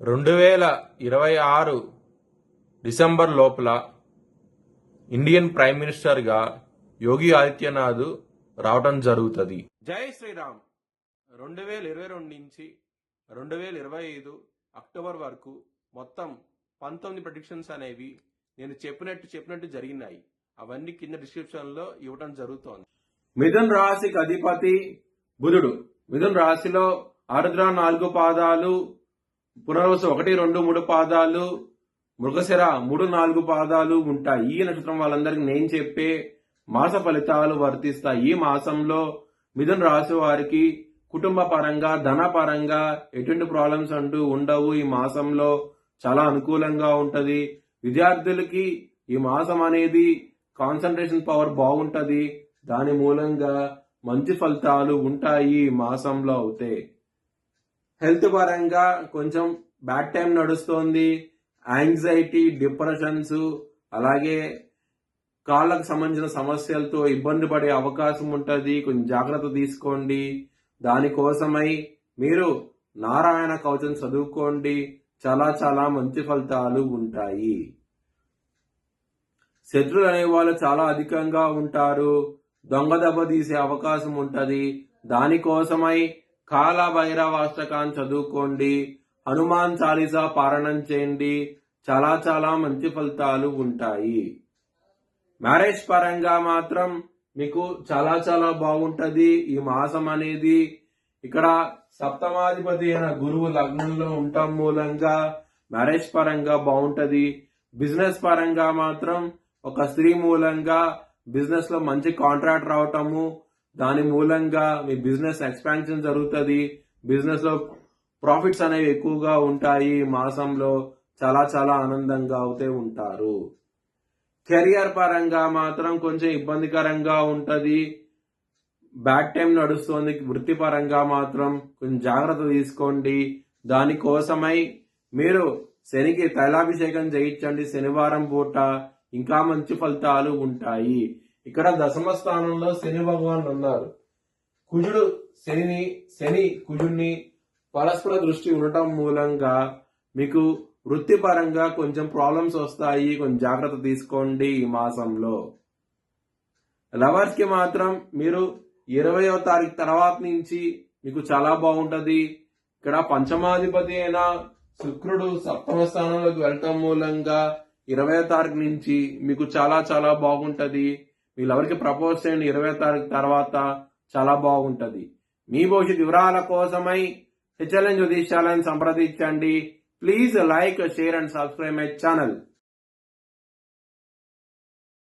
2026 December లోపల Indian prime మినిస్టర్గా యోగి ఆదిత్యనాథ్ రావటం జరుగుతుంది. జై శ్రీరామ్. 2022 నుంచి 2025 అక్టోబర్ వరకు మొత్తం 19 ప్రెడిక్షన్స్ అనేవి నేను చెప్పినట్టు జరిగినాయి. అవన్నీ కింద డిస్క్రిప్షన్ లో ఇవ్వటం జరుగుతోంది. మిథున్ రాశికి అధిపతి బుధుడు. మిథున్ రాశిలో ఆరుద్ర 4 పాదాలు, పునర్వసు 1, 2, 3 పాదాలు, మృగశిర 3, 4 పాదాలు ఉంటాయి. ఈ నక్షత్రం వాళ్ళందరికీ నేను చెప్పే మాస ఫలితాలు వర్తిస్తాయి. ఈ మాసంలో మిథున్ రాశి వారికి కుటుంబ పరంగా, ధన పరంగా ఎటువంటి ప్రాబ్లమ్స్ అంటూ ఉండవు. ఈ మాసంలో చాలా అనుకూలంగా ఉంటది. విద్యార్థులకి ఈ మాసం అనేది కాన్సన్ట్రేషన్ పవర్ బాగుంటది. దాని మూలంగా మంచి ఫలితాలు ఉంటాయి ఈ మాసంలో. అవుతే హెల్త్ పరంగా కొంచెం బ్యాడ్ టైం నడుస్తోంది. యాంగ్జైటీ, డిప్రెషన్స్, అలాగే కాళ్ళకు సంబంధించిన సమస్యలతో ఇబ్బంది పడే అవకాశం ఉంటుంది. కొంచెం జాగ్రత్త తీసుకోండి. దానికోసమై మీరు నారాయణ కవచం చదువుకోండి. చాలా చాలా మంచి ఫలితాలు ఉంటాయి. శత్రువులు అనే వాళ్ళు చాలా అధికంగా ఉంటారు. దొంగ దెబ్బ తీసే అవకాశం ఉంటది. దానికోసమై కాల భైరవాష్టకాన్ని చదువుకోండి. హనుమాన్ చాలీసా పారాయణం చేయండి. చాలా చాలా మంచి ఫలితాలు ఉంటాయి. మ్యారేజ్ పరంగా మాత్రం మీకు చాలా చాలా బాగుంటది ఈ మాసం అనేది. ఇక్కడ సప్తమాధిపతి అయిన గురువు లగ్నంలో ఉండటం మూలంగా మ్యారేజ్ పరంగా బాగుంటది. బిజినెస్ పరంగా మాత్రం ఒక స్త్రీ మూలంగా బిజినెస్ లో మంచి కాంట్రాక్ట్ రావటము, దాని మూలంగా మీ బిజినెస్ ఎక్స్పాన్షన్ జరుగుతుంది. బిజినెస్ లో ప్రాఫిట్స్ అనేవి ఎక్కువగా ఉంటాయి. మాసంలో చాలా చాలా ఆనందంగా అవుతే ఉంటారు. కెరియర్ పరంగా మాత్రం కొంచెం ఇబ్బందికరంగా ఉంటది. బ్యాడ్ టైం నడుస్తోంది. వృత్తిపరంగా మాత్రం కొంచెం జాగ్రత్త తీసుకోండి. దానికోసమై మీరు శనికి తైలాభిషేకం చేయించండి శనివారం పూట. ఇంకా మంచి ఫలితాలు ఉంటాయి. ఇక్కడ దశమ స్థానంలో శని భగవానుడు ఉన్నారు. కుజుడు శని కుజుడిని పరస్పర దృష్టి ఉండటం మూలంగా మీకు వృత్తిపరంగా కొంచెం ప్రాబ్లమ్స్ వస్తాయి. కొంచెం జాగ్రత్త తీసుకోండి ఈ మాసంలో. లవర్స్ కి మాత్రం మీరు 20వ తారీఖు తర్వాత నుంచి మీకు చాలా బాగుంటది. ఇక్కడ పంచమాధిపతి అయిన శుక్రుడు సప్తమ స్థానంలోకి వెళ్ళటం మూలంగా 20వ తారీఖు నుంచి మీకు చాలా చాలా బాగుంటది. వీళ్ళెవరికి ప్రపోజ్ చేయండి 20వ తారీఖు తర్వాత చాలా బాగుంటది. మీ భవిష్యత్ వివరాల కోసమై హెచ్ఎల్ఎన్ జ్యోతిష్యాలను సంప్రదించండి. Please like, share and subscribe my channel.